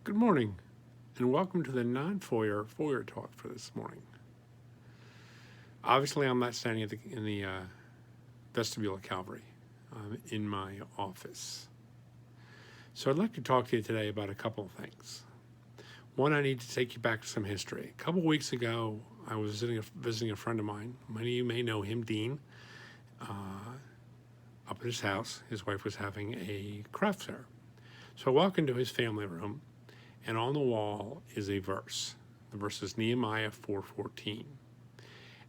Good morning, and welcome to the non-foyer talk for this morning. Obviously, I'm not standing in the vestibule of Calvary. I'm in my office. So I'd like to talk to you today about a couple of things. One, I need to take you back to some history. A couple of weeks ago, I was visiting a friend of mine. Many of you may know him, Dean, up at his house. His wife was having a craft fair. So I walk into his family room, and on the wall is a verse. The verse is Nehemiah 4:14.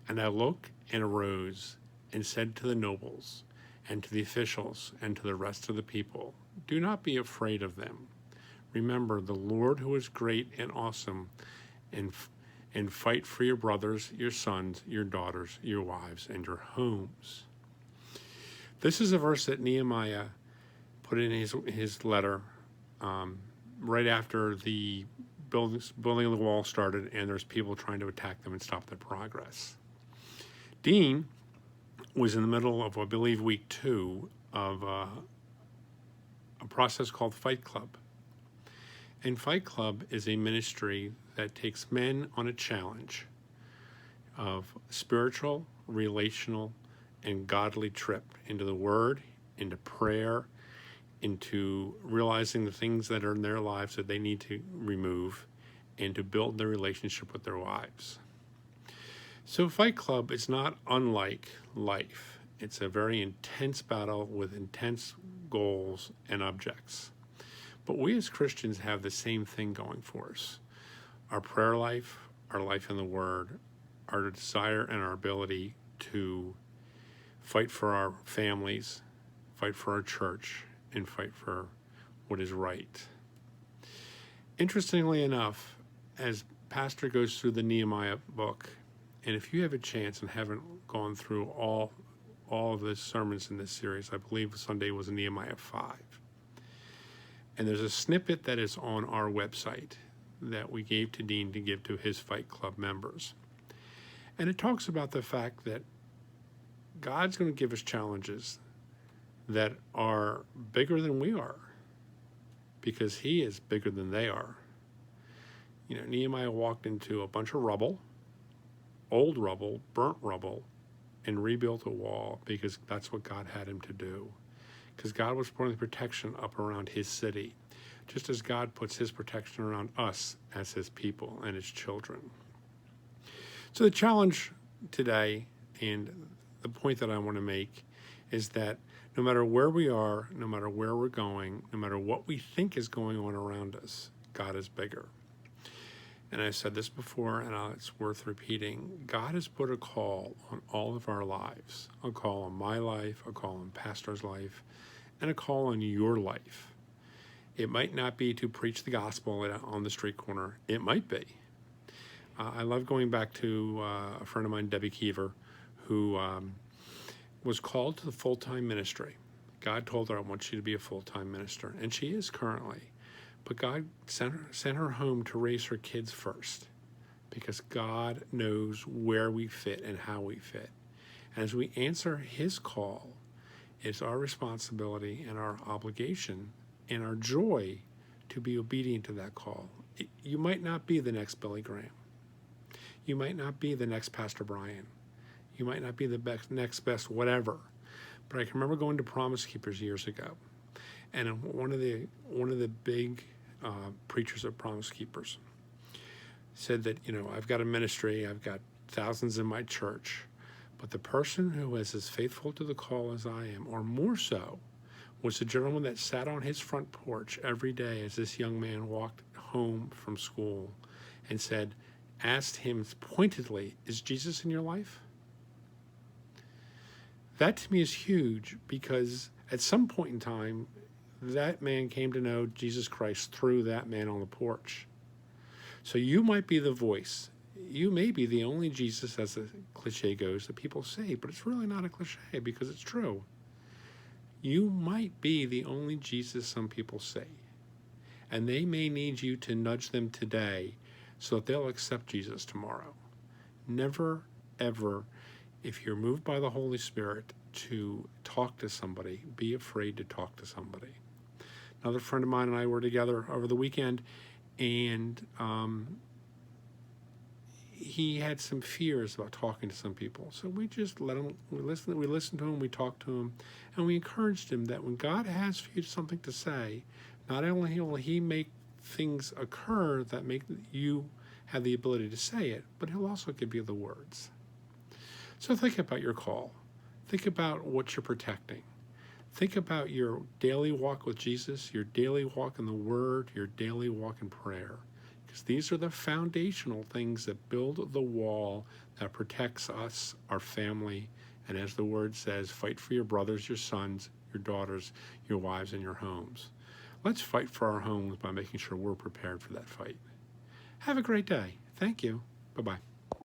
And I looked and arose and said to the nobles and to the officials and to the rest of the people, do not be afraid of them. Remember the Lord who is great and awesome, and fight for your brothers, your sons, your daughters, your wives, and your homes. This is a verse that Nehemiah put in his letter right after the building of the wall started, and there's people trying to attack them and stop their progress. Dean was in the middle of, I believe, week 2 of a process called Fight Club. And Fight Club is a ministry that takes men on a challenge of spiritual, relational, and godly trip into the Word, into prayer, into realizing the things that are in their lives that they need to remove, and to build their relationship with their wives. So Fight Club is not unlike life. It's a very intense battle with intense goals and objects. But we as Christians have the same thing going for us. Our prayer life, our life in the Word, our desire and our ability to fight for our families, fight for our church, and fight for what is right. Interestingly enough, as Pastor goes through the Nehemiah book, and if you have a chance and haven't gone through all of the sermons in this series, I believe Sunday was Nehemiah 5. And there's a snippet that is on our website that we gave to Dean to give to his Fight Club members. And it talks about the fact that God's going to give us challenges that are bigger than we are, because he is bigger than they are. You know, Nehemiah walked into a bunch of rubble, old rubble, burnt rubble, and rebuilt a wall because that's what God had him to do. Because God was putting protection up around his city, just as God puts his protection around us as his people and his children. So the challenge today, and the point that I want to make, is that no matter where we are, no matter where we're going, no matter what we think is going on around us, God is bigger. And I said this before, and it's worth repeating. God has put a call on all of our lives, a call on my life, a call on Pastor's life, and a call on your life. It might not be to preach the gospel on the street corner. It might be. I love going back to a friend of mine, Debbie Keever, who was called to the full-time ministry. God told her, I want you to be a full-time minister, and she is currently. But God sent her home to raise her kids first, because God knows where we fit and how we fit. And as we answer his call, it's our responsibility and our obligation and our joy to be obedient to that call. You might not be the next Billy Graham. You might not be the next Pastor Brian. You might not be the next best whatever. But I can remember going to Promise Keepers years ago, and one of the big preachers of Promise Keepers said that, I've got a ministry, I've got thousands in my church, but the person who is as faithful to the call as I am, or more so, was the gentleman that sat on his front porch every day as this young man walked home from school and asked him pointedly, is Jesus in your life? That to me is huge, because at some point in time, that man came to know Jesus Christ through that man on the porch. So you might be the voice. You may be the only Jesus, as the cliche goes, that people say, but it's really not a cliche because it's true. You might be the only Jesus some people say. And they may need you to nudge them today so that they'll accept Jesus tomorrow. Never, ever, if you're moved by the Holy Spirit to talk to somebody, be afraid to talk to somebody. Another friend of mine and I were together over the weekend, And he had some fears about talking to some people. So we just let him, we listened to him, we talked to him, and we encouraged him that when God has for you something to say, not only will he make things occur that make you have the ability to say it, but he'll also give you the words. So think about your call. Think about what you're protecting. Think about your daily walk with Jesus, your daily walk in the Word, your daily walk in prayer. Because these are the foundational things that build the wall that protects us, our family, and as the Word says, fight for your brothers, your sons, your daughters, your wives, and your homes. Let's fight for our homes by making sure we're prepared for that fight. Have a great day. Thank you. Bye-bye.